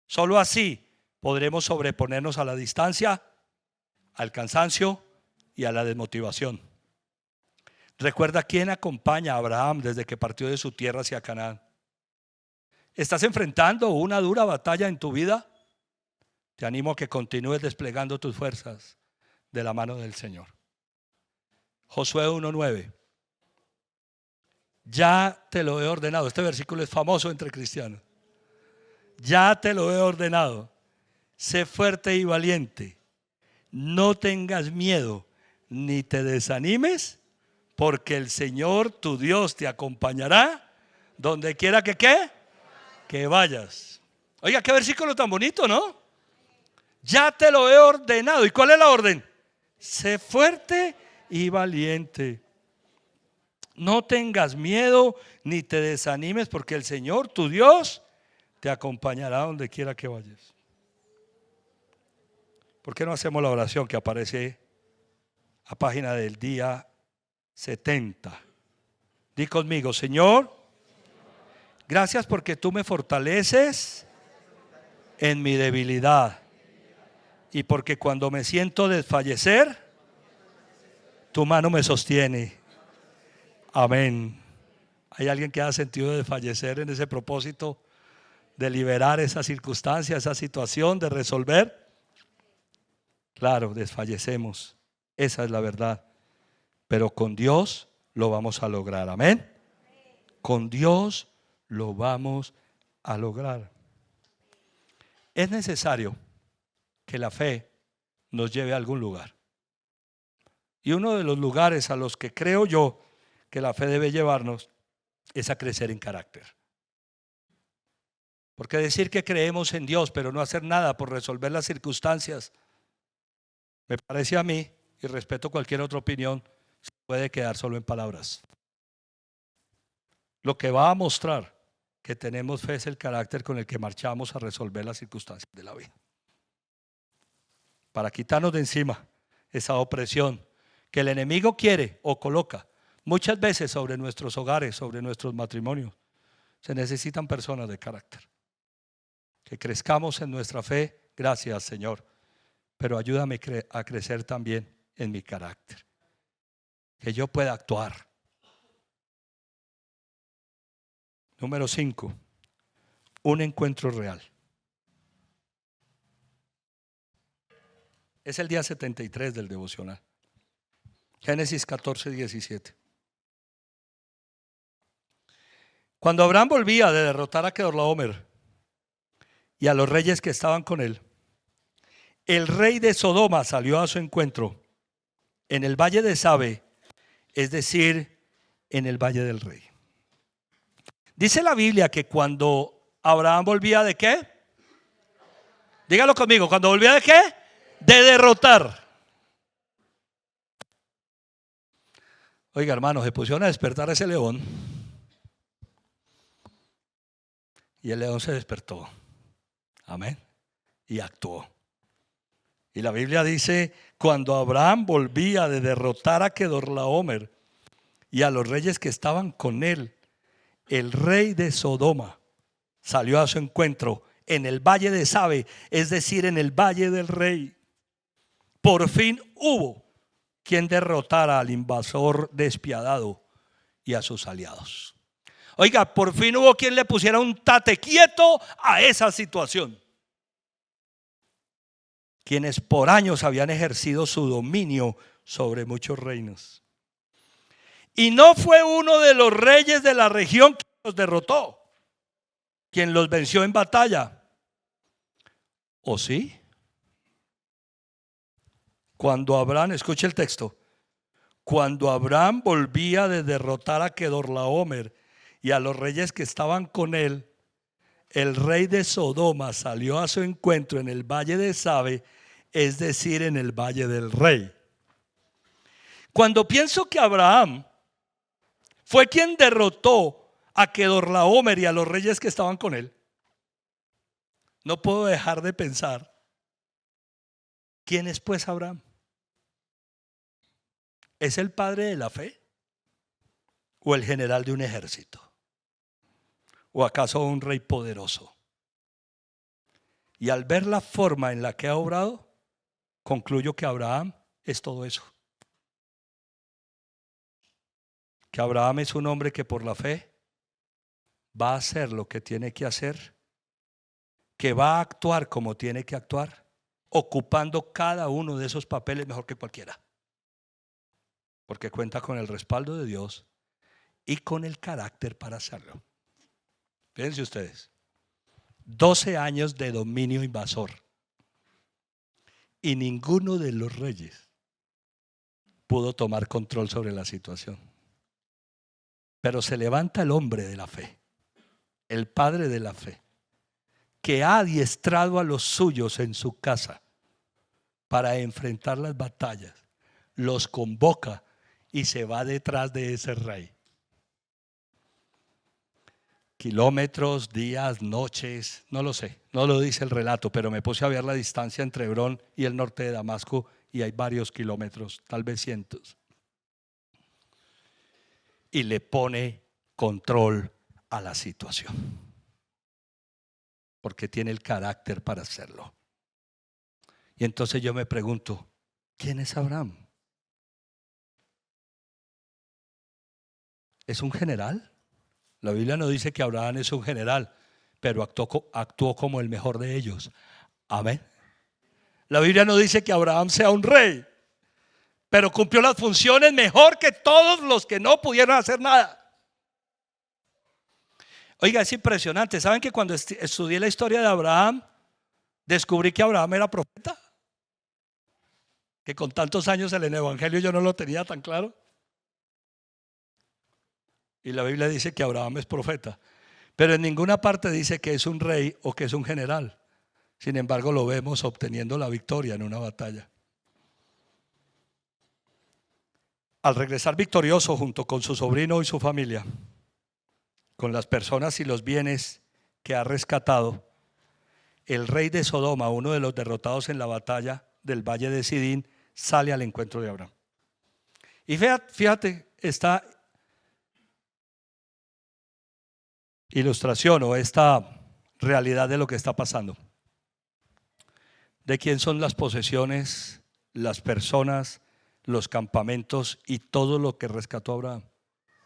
Solo así podremos sobreponernos a la distancia, al cansancio y a la desmotivación. Recuerda quién acompaña a Abraham desde que partió de su tierra hacia Canaán. ¿Estás enfrentando una dura batalla en tu vida? Te animo a que continúes desplegando tus fuerzas de la mano del Señor. Josué 1:9. Ya te lo he ordenado. Este versículo es famoso entre cristianos. Ya te lo he ordenado. Sé fuerte y valiente. No tengas miedo ni te desanimes, porque el Señor tu Dios te acompañará donde quiera que ¿qué? Que vayas. Oiga, qué versículo tan bonito, ¿no? Ya te lo he ordenado. ¿Y cuál es la orden? Sé fuerte y valiente. No tengas miedo ni te desanimes, porque el Señor, tu Dios, te acompañará donde quiera que vayas. ¿Por qué no hacemos la oración que aparece a página del día 70? Di conmigo: Señor, gracias porque tú me fortaleces en mi debilidad, y porque cuando me siento desfallecer, tu mano me sostiene. Amén. ¿Hay alguien que ha sentido desfallecer en ese propósito de liberar esa circunstancia, esa situación, de resolver? Claro, desfallecemos. Esa es la verdad. Pero con Dios lo vamos a lograr. Amén. Con Dios lo vamos a lograr. Es necesario que la fe nos lleve a algún lugar. Y uno de los lugares a los que creo yo que la fe debe llevarnos es a crecer en carácter. Porque decir que creemos en Dios pero no hacer nada por resolver las circunstancias, me parece a mí, y respeto cualquier otra opinión, se puede quedar solo en palabras. Lo que va a mostrar que tenemos fe es el carácter con el que marchamos a resolver las circunstancias de la vida. Para quitarnos de encima esa opresión que el enemigo quiere o coloca muchas veces sobre nuestros hogares, sobre nuestros matrimonios, se necesitan personas de carácter. Que crezcamos en nuestra fe, gracias Señor, pero ayúdame a crecer también en mi carácter. Que yo pueda actuar. Número 5, un encuentro real. Es el día 73 del devocional. Génesis 14, 17. Cuando Abraham volvía de derrotar a Kedorlaomer y a los reyes que estaban con él, el rey de Sodoma salió a su encuentro en el valle de Sabe, es decir, en el valle del rey. Dice la Biblia que cuando Abraham volvía ¿de qué? Dígalo conmigo, ¿cuando volvía de qué? De derrotar. Oiga, hermano, se pusieron a despertar a ese león y el león se despertó. Amén. Y actuó. Y la Biblia dice, cuando Abraham volvía de derrotar a Kedorlaomer y a los reyes que estaban con él, el rey de Sodoma salió a su encuentro en el valle de Sabe, es decir, en el valle del rey. Por fin hubo quien derrotara al invasor despiadado y a sus aliados. Oiga, por fin hubo quien le pusiera un tate quieto a esa situación. Quienes por años habían ejercido su dominio sobre muchos reinos. Y no fue uno de los reyes de la región quien los derrotó, quien los venció en batalla. ¿O sí? Cuando Abraham, escuche el texto, cuando Abraham volvía de derrotar a Kedorlaomer y a los reyes que estaban con él, el rey de Sodoma salió a su encuentro en el valle de Sabe, es decir, en el valle del rey. Cuando pienso que Abraham fue quien derrotó a Kedorlaomer y a los reyes que estaban con él, no puedo dejar de pensar, ¿quién es pues Abraham? ¿Es el padre de la fe? ¿O el general de un ejército? ¿O acaso un rey poderoso? Y al ver la forma en la que ha obrado, concluyo que Abraham es todo eso. Que Abraham es un hombre que por la fe va a hacer lo que tiene que hacer, que va a actuar como tiene que actuar, ocupando cada uno de esos papeles mejor que cualquiera. Porque cuenta con el respaldo de Dios y con el carácter para hacerlo. Fíjense ustedes, 12 años de dominio invasor y ninguno de los reyes pudo tomar control sobre la situación. Pero se levanta el hombre de la fe, el padre de la fe, que ha adiestrado a los suyos en su casa para enfrentar las batallas los convoca y se va detrás de ese rey. Kilómetros, días, noches, no lo sé, no lo dice el relato, pero me puse a ver la distancia entre Hebrón y el norte de Damasco y hay varios kilómetros, tal vez cientos. Y le pone control a la situación, porque tiene el carácter para hacerlo. Y entonces yo me pregunto, ¿quién es Abraham? ¿Es un general? La Biblia no dice que Abraham es un general, pero actuó como el mejor de ellos. Amén. La Biblia no dice que Abraham sea un rey, pero cumplió las funciones mejor que todos los que no pudieron hacer nada. Oiga, es impresionante. ¿Saben que cuando estudié la historia de Abraham, descubrí que Abraham era profeta? Que con tantos años en el evangelio yo no lo tenía tan claro. Y la Biblia dice que Abraham es profeta, pero en ninguna parte dice que es un rey o que es un general. Sin embargo, lo vemos obteniendo la victoria en una batalla. Al regresar victorioso junto con su sobrino y su familia, con las personas y los bienes que ha rescatado, el rey de Sodoma, uno de los derrotados en la batalla del valle de Sidín, sale al encuentro de Abraham. Y fíjate esta ilustración o esta realidad de lo que está pasando. ¿De quién son las posesiones, las personas, los campamentos y todo lo que rescató Abraham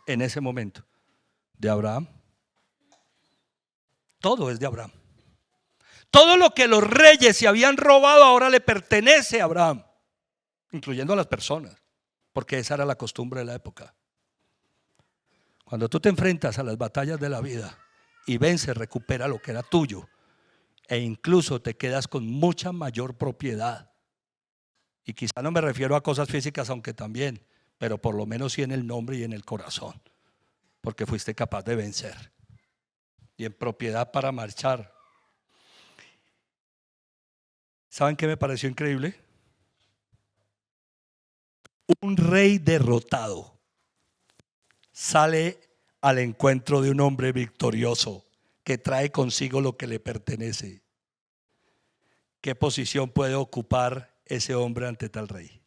en ese momento? De Abraham. Todo es de Abraham. Todo lo que los reyes se habían robado ahora le pertenece a Abraham, incluyendo a las personas, porque esa era la costumbre de la época. Cuando tú te enfrentas a las batallas de la vida y vences, recupera lo que era tuyo e incluso te quedas con mucha mayor propiedad. Y quizá no me refiero a cosas físicas, aunque también, pero por lo menos sí en el nombre y en el corazón, porque fuiste capaz de vencer y en propiedad para marchar. ¿Saben qué me pareció increíble? Un rey derrotado sale al encuentro de un hombre victorioso que trae consigo lo que le pertenece. ¿Qué posición puede ocupar ese hombre ante tal rey?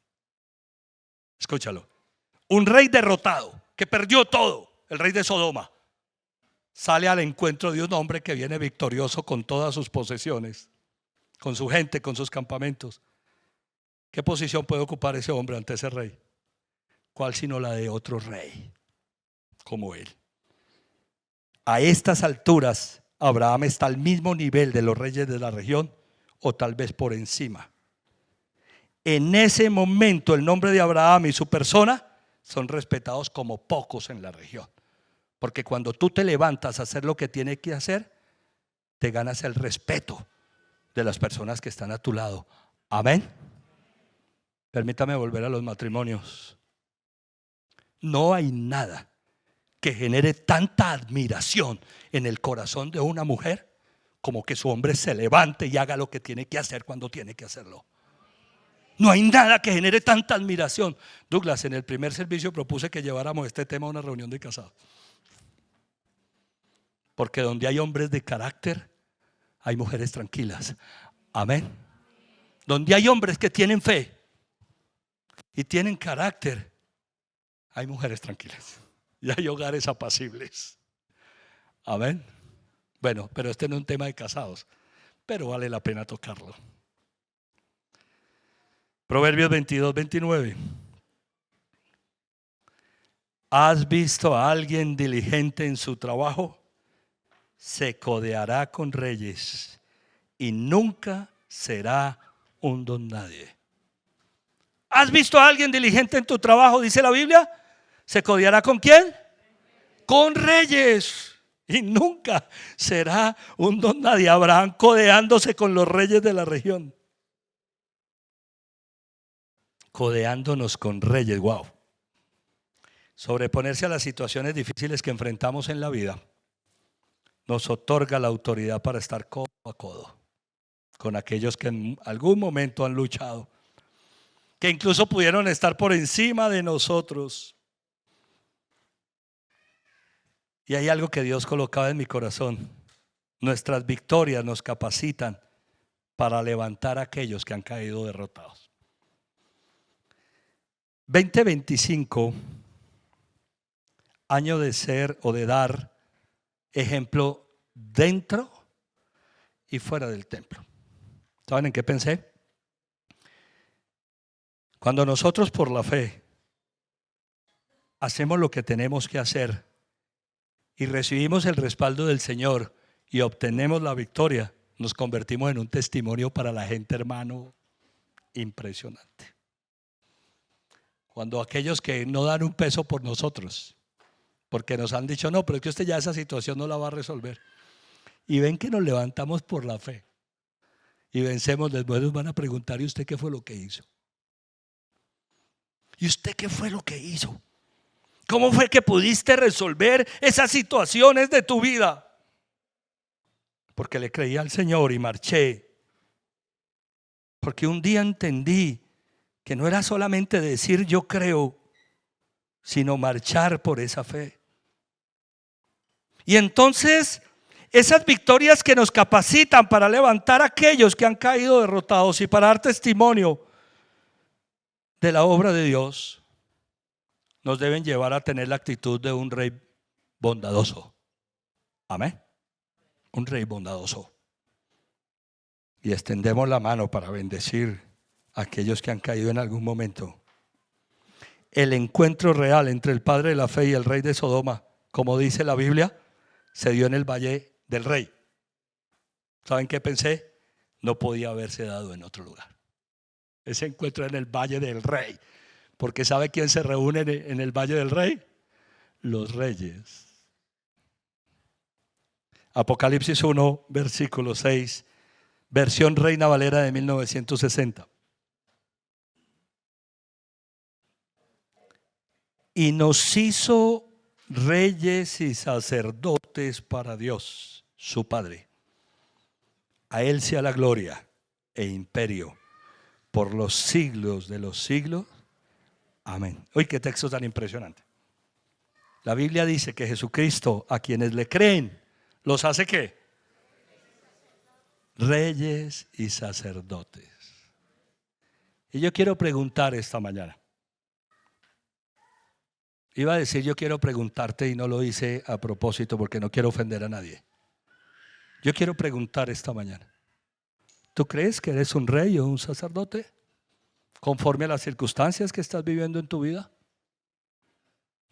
Escúchalo. Un rey derrotado que perdió todo, el rey de Sodoma, sale al encuentro de un hombre que viene victorioso con todas sus posesiones, con su gente, con sus campamentos. ¿Qué posición puede ocupar ese hombre ante ese rey? ¿Cuál sino la de otro rey como él? A estas alturas, Abraham está al mismo nivel de los reyes de la región o tal vez por encima. En ese momento el nombre de Abraham y su persona son respetados como pocos en la región. Porque cuando tú te levantas a hacer lo que tienes que hacer, te ganas el respeto de las personas que están a tu lado. Amén. Permítame volver a los matrimonios. No hay nada que genere tanta admiración en el corazón de una mujer como que su hombre se levante y haga lo que tiene que hacer cuando tiene que hacerlo. No hay nada que genere tanta admiración. Douglas, en el primer servicio propuse que lleváramos este tema a una reunión de casados. Porque donde hay hombres de carácter, hay mujeres tranquilas. Amén. Donde hay hombres que tienen fe y tienen carácter, hay mujeres tranquilas y hay hogares apacibles. Amén. Bueno, pero este no es un tema de casados, pero vale la pena tocarlo. Proverbios 22-29. ¿Has visto a alguien diligente en su trabajo? Se codeará con reyes y nunca será un don nadie. ¿Has visto a alguien diligente en tu trabajo? Dice la Biblia. ¿Se codeará con quién? Con reyes y nunca será un don nadie. Abraham codeándose con los reyes de la región. Codeándonos con reyes. Wow. Sobreponerse a las situaciones difíciles que enfrentamos en la vida nos otorga la autoridad para estar codo a codo con aquellos que en algún momento han luchado, que incluso pudieron estar por encima de nosotros. Y hay algo que Dios colocaba en mi corazón. Nuestras victorias nos capacitan para levantar a aquellos que han caído derrotados. 2025, año de ser o de dar ejemplo dentro y fuera del templo. ¿Saben en qué pensé? Cuando nosotros por la fe hacemos lo que tenemos que hacer y recibimos el respaldo del Señor y obtenemos la victoria, nos convertimos en un testimonio para la gente, hermano, impresionante. Cuando aquellos que no dan un peso por nosotros, porque nos han dicho, no, pero es que usted ya esa situación no la va a resolver, y ven que nos levantamos por la fe y vencemos, después nos van a preguntar, ¿y usted qué fue lo que hizo? ¿Y usted qué fue lo que hizo? ¿Cómo fue que pudiste resolver esas situaciones de tu vida? Porque le creí al Señor y marché. Porque un día entendí que no era solamente decir yo creo, sino marchar por esa fe. Y entonces esas victorias que nos capacitan para levantar a aquellos que han caído derrotados y para dar testimonio de la obra de Dios, nos deben llevar a tener la actitud de un rey bondadoso. Amén. Un rey bondadoso. Y extendemos la mano para bendecir a aquellos que han caído en algún momento. El encuentro real entre el padre de la fe y el rey de Sodoma, como dice la Biblia, se dio en el valle del rey. ¿Saben qué pensé? No podía haberse dado en otro lugar. Ese encuentro en el valle del rey. Porque ¿sabe quién se reúne en el valle del rey? Los reyes. Apocalipsis 1, versículo 6, versión Reina Valera de 1960. Y nos hizo reyes y sacerdotes para Dios, su Padre. A Él sea la gloria e imperio por los siglos de los siglos. Amén. Uy, qué texto tan impresionante. La Biblia dice que Jesucristo, a quienes le creen, ¿los hace qué? Reyes y sacerdotes. Y yo quiero preguntar esta mañana. Iba a decir yo quiero preguntarte y no lo hice a propósito porque no quiero ofender a nadie. Yo quiero preguntar esta mañana. ¿Tú crees que eres un rey o un sacerdote conforme a las circunstancias que estás viviendo en tu vida?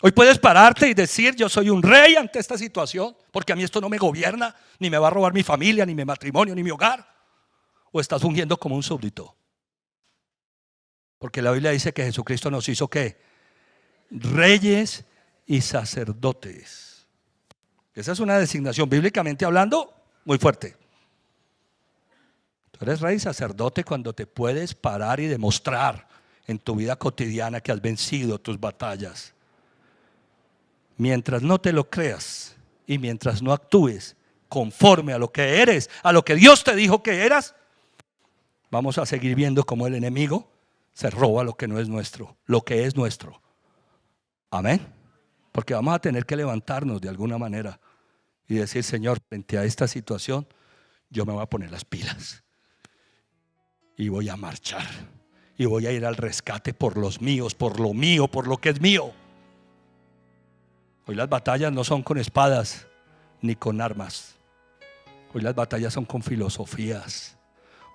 Hoy puedes pararte y decir yo soy un rey ante esta situación porque a mí esto no me gobierna, ni me va a robar mi familia, ni mi matrimonio, ni mi hogar. ¿O estás fungiendo como un súbdito? Porque la Biblia dice que Jesucristo nos hizo ¿qué? Reyes y sacerdotes. Esa es una designación bíblicamente hablando muy fuerte. Tú eres rey y sacerdote cuando te puedes parar y demostrar en tu vida cotidiana que has vencido tus batallas. Mientras no te lo creas y mientras no actúes conforme a lo que eres, a lo que Dios te dijo que eras, vamos a seguir viendo cómo el enemigo se roba lo que no es nuestro, lo que es nuestro. Amén. Porque vamos a tener que levantarnos de alguna manera y decir, Señor, frente a esta situación, yo me voy a poner las pilas y voy a marchar y voy a ir al rescate por los míos, por lo mío, por lo que es mío. Hoy las batallas no son con espadas ni con armas. Hoy las batallas son con filosofías.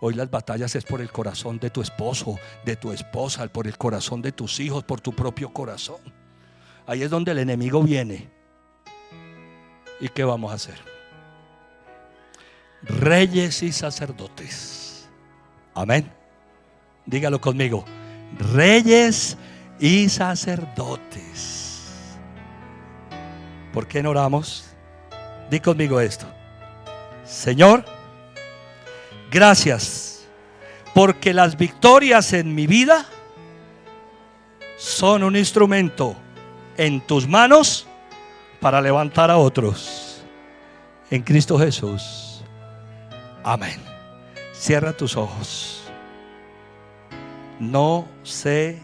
Hoy las batallas es por el corazón de tu esposo, de tu esposa, por el corazón de tus hijos, por tu propio corazón. Ahí es donde el enemigo viene. ¿Y qué vamos a hacer? Reyes y sacerdotes. Amén. Dígalo conmigo. Reyes y sacerdotes. ¿Por qué no oramos? Di conmigo esto. Señor, gracias porque las victorias en mi vida son un instrumento en tus manos para levantar a otros. En Cristo Jesús. Amén. Cierra tus ojos. No sé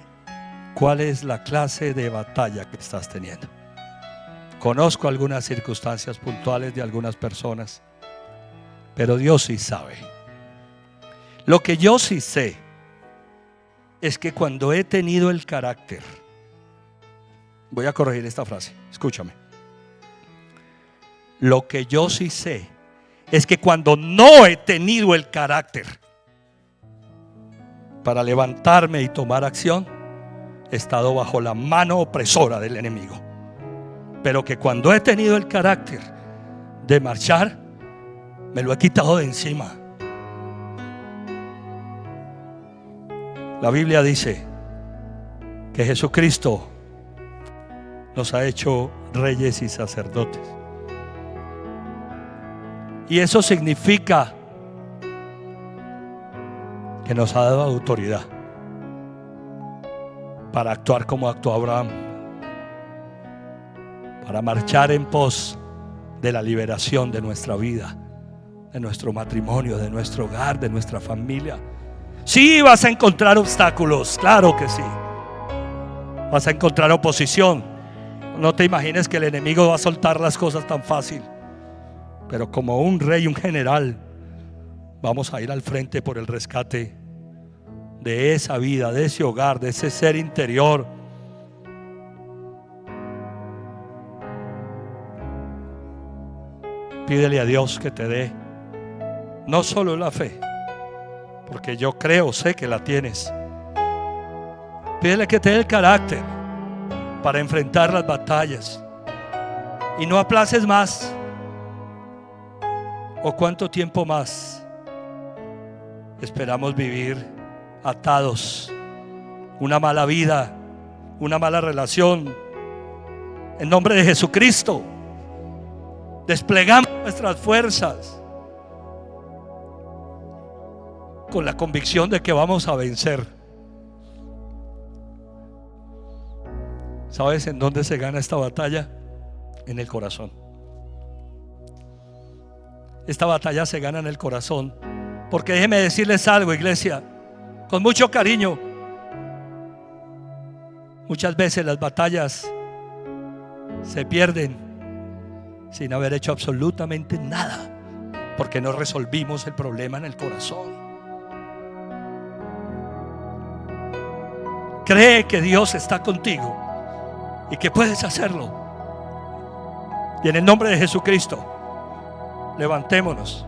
cuál es la clase de batalla que estás teniendo. Conozco algunas circunstancias puntuales de algunas personas, pero Dios sí sabe. Lo que yo sí sé es que cuando he tenido el carácter, voy a corregir esta frase, escúchame. Lo que yo sí sé es que cuando no he tenido el carácter para levantarme y tomar acción, he estado bajo la mano opresora del enemigo. Pero que cuando he tenido el carácter de marchar, me lo he quitado de encima. La Biblia dice que Jesucristo nos ha hecho reyes y sacerdotes. Y eso significa que nos ha dado autoridad para actuar como actuó Abraham, para marchar en pos de la liberación de nuestra vida, de nuestro matrimonio, de nuestro hogar, de nuestra familia. Sí, vas a encontrar obstáculos, claro que sí. Vas a encontrar oposición. No te imagines que el enemigo va a soltar las cosas tan fácil. Pero como un rey, un general, vamos a ir al frente por el rescate de esa vida, de ese hogar, de ese ser interior. Pídele a Dios que te dé no solo la fe, porque yo creo, sé que la tienes. Pídele que te dé el carácter para enfrentar las batallas. Y no aplaces más. ¿O cuánto tiempo más esperamos vivir atados? Una mala vida, una mala relación. En nombre de Jesucristo, desplegamos nuestras fuerzas con la convicción de que vamos a vencer. ¿Sabes en dónde se gana esta batalla? En el corazón. Esta batalla se gana en el corazón. Porque déjeme decirles algo, iglesia, con mucho cariño. Muchas veces las batallas se pierden sin haber hecho absolutamente nada, porque no resolvimos el problema en el corazón. Cree que Dios está contigo y que puedes hacerlo. Y en el nombre de Jesucristo, levantémonos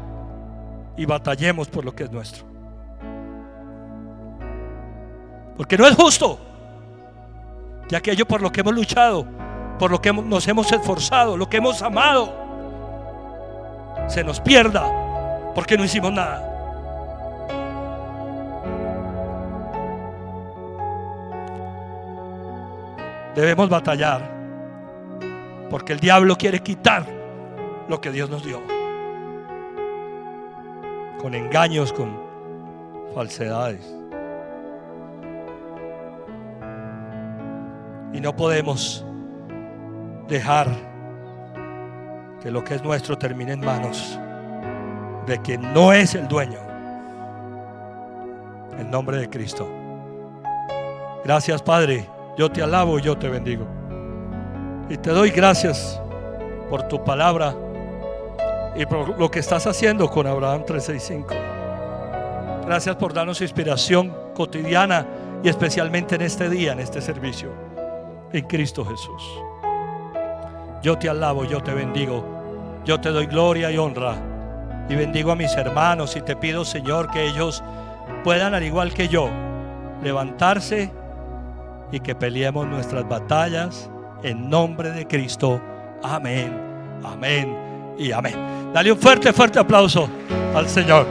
y batallemos por lo que es nuestro. Porque no es justo que aquello por lo que hemos luchado, por lo que nos hemos esforzado, lo que hemos amado, se nos pierda porque no hicimos nada. Debemos batallar, porque el diablo quiere quitar lo que Dios nos dio, con engaños, con falsedades. Y no podemos dejar que lo que es nuestro termine en manos de quien no es el dueño. En nombre de Cristo. Gracias, Padre. Yo te alabo y yo te bendigo. Y te doy gracias por tu palabra y por lo que estás haciendo con Abraham 365. Gracias por darnos inspiración cotidiana y especialmente en este día, en este servicio, en Cristo Jesús. Yo te alabo, yo te bendigo, yo te doy gloria y honra y bendigo a mis hermanos y te pido, Señor, que ellos puedan, al igual que yo, levantarse y que peleemos nuestras batallas en nombre de Cristo. Amén, amén y amén. Dale un fuerte, fuerte aplauso al Señor.